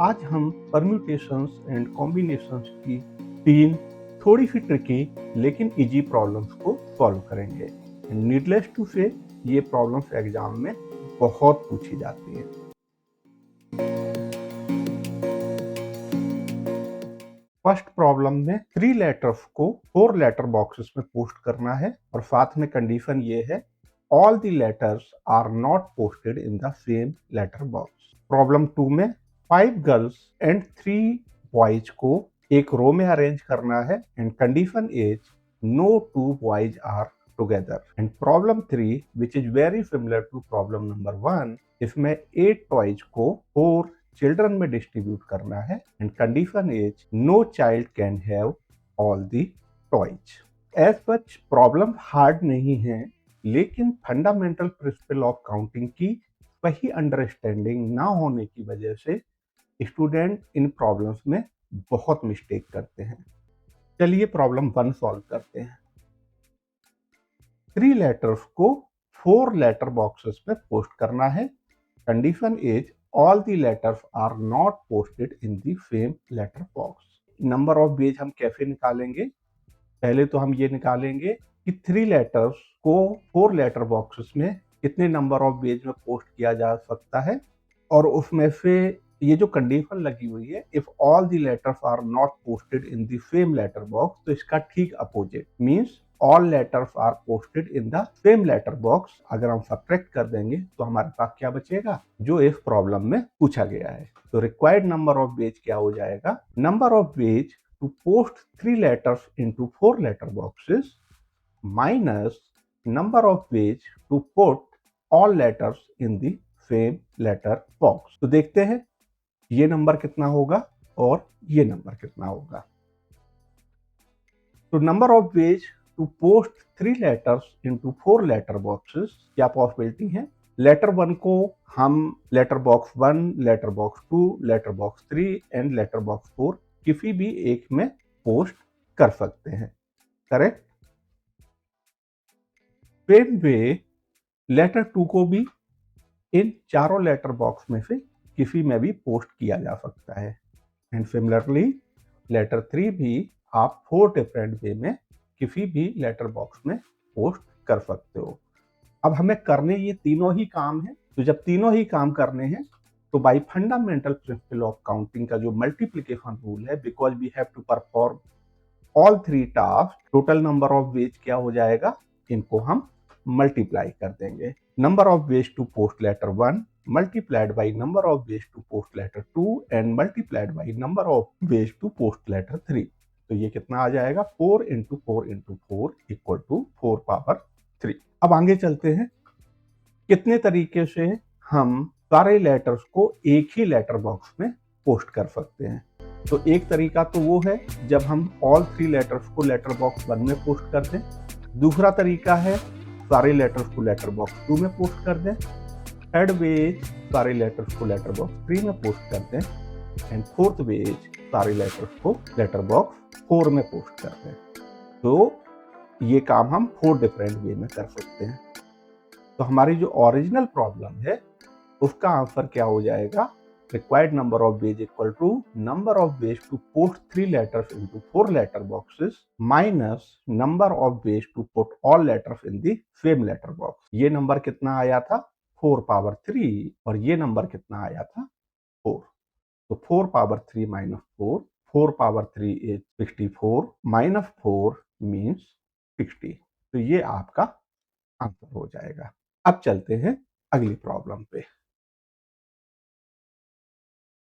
आज हम permutations and combinations की 3 थोड़ी सी ट्रिकी लेकिन इजी प्रॉब्लम्स को सॉल्व करेंगे। नीडलेस टू से ये प्रॉब्लम्स एग्जाम में बहुत पूछी जाती हैं। फर्स्ट प्रॉब्लम में 3 लेटर्स को 4 लेटर बॉक्सेस में पोस्ट करना है और साथ में कंडीशन ये है all the letters are not posted in the same letter box. Problem 2 में 5 गर्ल्स एंड 3 बॉयज को एक रो में अरेंज करना है and condition is no 2 boys are together. And problem 3 which is very similar to problem number 1, इसमें 8 toys को 4 children में distribute करना है and condition is no child can have all the toys. As such problem hard नहीं है, लेकिन fundamental principle of counting की सही अंडरस्टैंडिंग ना होने की वजह से स्टूडेंट इन प्रॉब्लम्स में बहुत मिस्टेक करते हैं। चलिए प्रॉब्लम 1 सॉल्व करते हैं। 3 लेटर्स को 4 लेटर बॉक्सेस में पोस्ट करना है। Condition is all the letters are not posted in the same letter box. Number of ways हम कैसे निकालेंगे? पहले तो हम ये निकालेंगे कि 3 लेटर्स को 4 लेटर बॉक्सेस में कितने नंबर ऑफ बेज में पोस्ट किया जा सकता है, और उसमें से ये जो कंडीशन लगी हुई है if all the letters are not posted in the same letter box, तो इसका ठीक opposite means all letters are posted in the same letter box. अगर हम सब्ट्रैक्ट कर देंगे तो हमारे पास क्या बचेगा, जो इस प्रॉब्लम में पूछा गया है। तो रिक्वायर्ड नंबर ऑफ बेज क्या हो जाएगा, number of ways to post 3 letters into 4 letter boxes minus number of ways to put all letters in the same letter box. तो देखते हैं ये नंबर कितना होगा और ये नंबर कितना होगा। तो number of ways to post 3 letters into 4 letter boxes, क्या पॉसिबिलिटी है? लेटर 1 को हम letter box 1, letter box 2, letter box 3 and letter box 4 किसी भी एक में पोस्ट कर सकते हैं, करेक्ट? सेम वे लेटर 2 को भी इन चारों लेटर बॉक्स में से किसी में भी पोस्ट किया जा सकता है। एंड सिमिलरली लेटर 3 भी आप 4 डिफरेंट वे में किसी भी लेटर बॉक्स में पोस्ट कर सकते हो। अब हमें करने ये तीनों ही काम है, तो जब तीनों ही काम करने हैं तो by fundamental principle of counting का जो मल्टीप्लिकेशन रूल है, because we have to perform all 3 task, total number of ways क्या हो जाएगा, इनको हम मल्टीप्लाई कर देंगे। Number of ways to post letter 1 multiplied by number of ways to post letter 2 and multiplied by number of ways to post letter 3। तो ये कितना आ जाएगा, 4 into 4 into 4 equal to 4 power 3। अब आगे चलते हैं कितने तरीके से हम सारे लेटर्स को एक ही लेटर बॉक्स में पोस्ट कर सकते हैं। तो एक तरीका तो वो है जब हम ऑल 3 लेटर्स को लेटर बॉक्स 1 में पोस्ट कर दें। दूसरा तरीका है सारे लेटर्स को लेटर बॉक्स 2 में पोस्ट कर दें। थर्ड वेज सारे लेटर्स को लेटर बॉक्स 3 में पोस्ट करते हैं एंड फोर्थ वेज सारे लेटर्स को लेटर बॉक्स 4 में पोस्ट करते हैं। तो ये काम हम 4 डिफरेंट वे में कर सकते हैं। तो हमारी जो ओरिजिनल प्रॉब्लम है उसका आंसर क्या हो जाएगा, required number of ways equal to number of ways to post 3 letters into 4 letter boxes minus number of ways to put all letters in the same letter box. ये number कितना आया था, 4 power 3, और ये number कितना आया था, 4। तो 4 power 3 minus 4, 4 power 3 is 64 minus 4 means 60। तो ये आपका आंसर हो जाएगा। अब चलते हैं अगली प्रॉब्लम पे।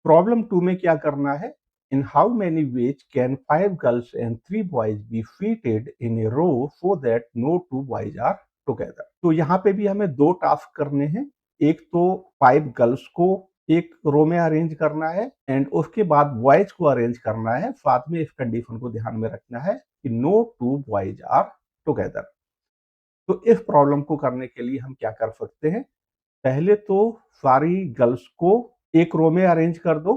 प्रॉब्लम 2 में क्या करना है, in how many ways can 5 girls and 3 boys be seated in a row so that no 2 boys are together. तो यहाँ पे भी हमें 2 टास्क करने हैं। एक तो 5 गर्ल्स को एक रो में अरेंज करना है एंड उसके बाद बॉयज को अरेंज करना है। साथ में इस कंडीशन को ध्यान में रखना है कि नो 2 बॉयज आर टुगेदर। तो इस प्रॉब्लम को करने के लिए हम क्या कर सकते हैं, पहले तो सारी गर्ल्स को एक रो में अरेंज कर दो,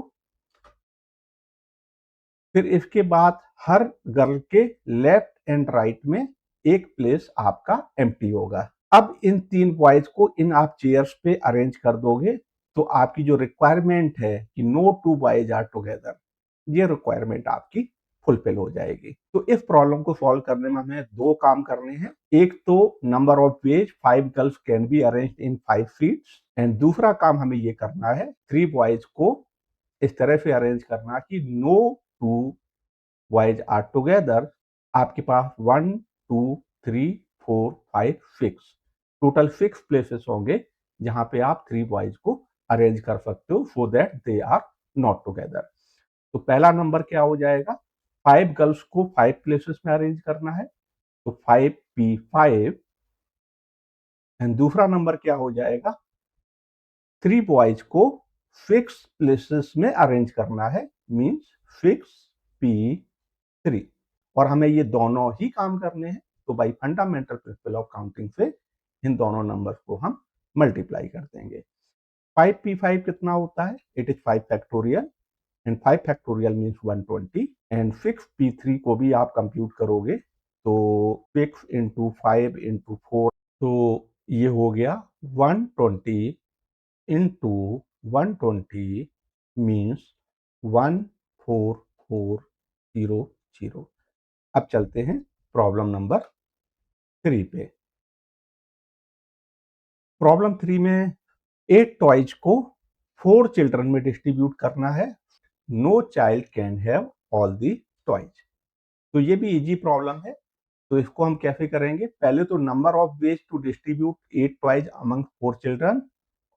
फिर इसके बाद हर गर्ल के लेफ्ट एंड राइट में एक प्लेस आपका एम्प्टी होगा। अब इन 3 बॉयज को इन आप चेयर्स पे अरेंज कर दोगे तो आपकी जो रिक्वायरमेंट है कि no two boys are together, ये रिक्वायरमेंट आपकी फुलफिल हो जाएगी। तो इस प्रॉब्लम को सॉल्व करने में हमें दो काम करने हैं। एक तो number of veg 5 girls can be arranged in 5 seats, and दूसरा काम हमें ये करना है 3 बॉयज को इस तरह से अरेंज करना कि no two boys are together. आपके पास 1 2 3 4 5 6 टोटल 6 प्लेसेस होंगे जहां पे आप 3 बॉयज को अरेंज कर सकते हो so that they are not together. तो पहला नंबर क्या हो जाएगा, 5 गर्ल्स को 5 प्लेसेस में अरेंज करना है, तो 5p5। एंड दूसरा नंबर क्या हो जाएगा, 3 बॉयज को 6 प्लेसेस में अरेंज करना है, मींस 6p3। और हमें ये दोनों ही काम करने हैं, तो by fundamental principle of counting से इन दोनों नंबर्स को हम मल्टीप्लाई कर देंगे। 5p5 कितना होता है, it is 5 factorial, and 5 factorial means 120। And 6p3 को भी आप कंप्यूट करोगे तो 6 इंटू 5 इंटू 4, तो ये हो गया 120 इंटू 120 मीन्स 14400। अब चलते हैं प्रॉब्लम नंबर 3 पे। प्रॉब्लम 3 में 8 टॉयज को 4 चिल्ड्रन में डिस्ट्रीब्यूट करना है। No child can have all the toys. तो ये भी इजी प्रॉब्लम है। तो इसको हम कैसे करेंगे, पहले तो number of ways to distribute 8 toys among 4 children,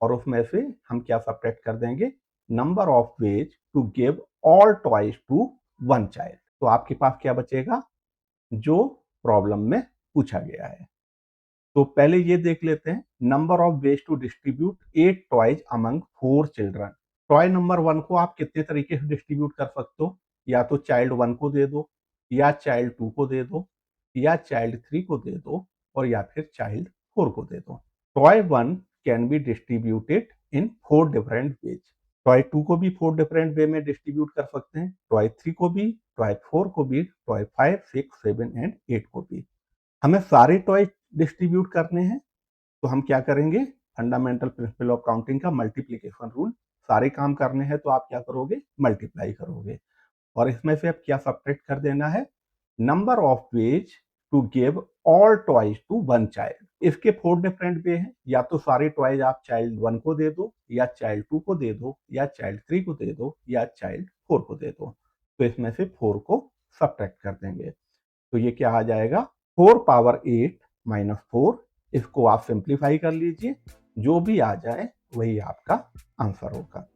और उसमें से हम क्या सब्ट्रैक्ट कर देंगे, number of ways to give all toys to 1 child. तो आपके पास क्या बचेगा, जो प्रॉब्लम में पूछा गया है। तो पहले ये देख लेते हैं, number of ways to distribute 8 toys among 4 children. Toy number 1 को आप कितने तरीके से डिस्ट्रीब्यूट कर सकते हो, या तो चाइल्ड 1 को दे दो, या चाइल्ड 2 को दे दो, या चाइल्ड 3 को दे दो, और या फिर चाइल्ड 4 को दे दो। Toy 1 can be distributed in 4 different ways. Toy 2 को भी 4 डिफरेंट वे में डिस्ट्रीब्यूट कर सकते हैं, टॉय 3 को भी, टॉय 4 को भी, टॉय 5 6 7 एंड 8 को भी। हमें सारे टॉय डिस्ट्रीब्यूट करने हैं, तो हम क्या करेंगे, फंडामेंटल प्रिंसिपल ऑफ काउंटिंग का मल्टीप्लीकेशन रूल। सारे काम करने हैं तो आप क्या करोगे, मल्टीप्लाई करोगे, और इसमें से अब क्या सब्ट्रैक्ट कर देना है, number of ways to give all toys to 1 child. इसके 4 डिफरेंट वे हैं, या तो सारे टॉयज आप चाइल्ड 1 को दे दो, या चाइल्ड 2 को दे दो, या चाइल्ड 3 को दे दो, या चाइल्ड 4 को दे दो। तो इसमें से 4 को सब्ट्रैक्ट कर देंगे, तो ये क्या आ जाएगा, 4 पावर 8 माइनस 4। इसको आप सिंप्लीफाई कर लीजिए, जो भी आ जाए वही आपका आंसर होगा।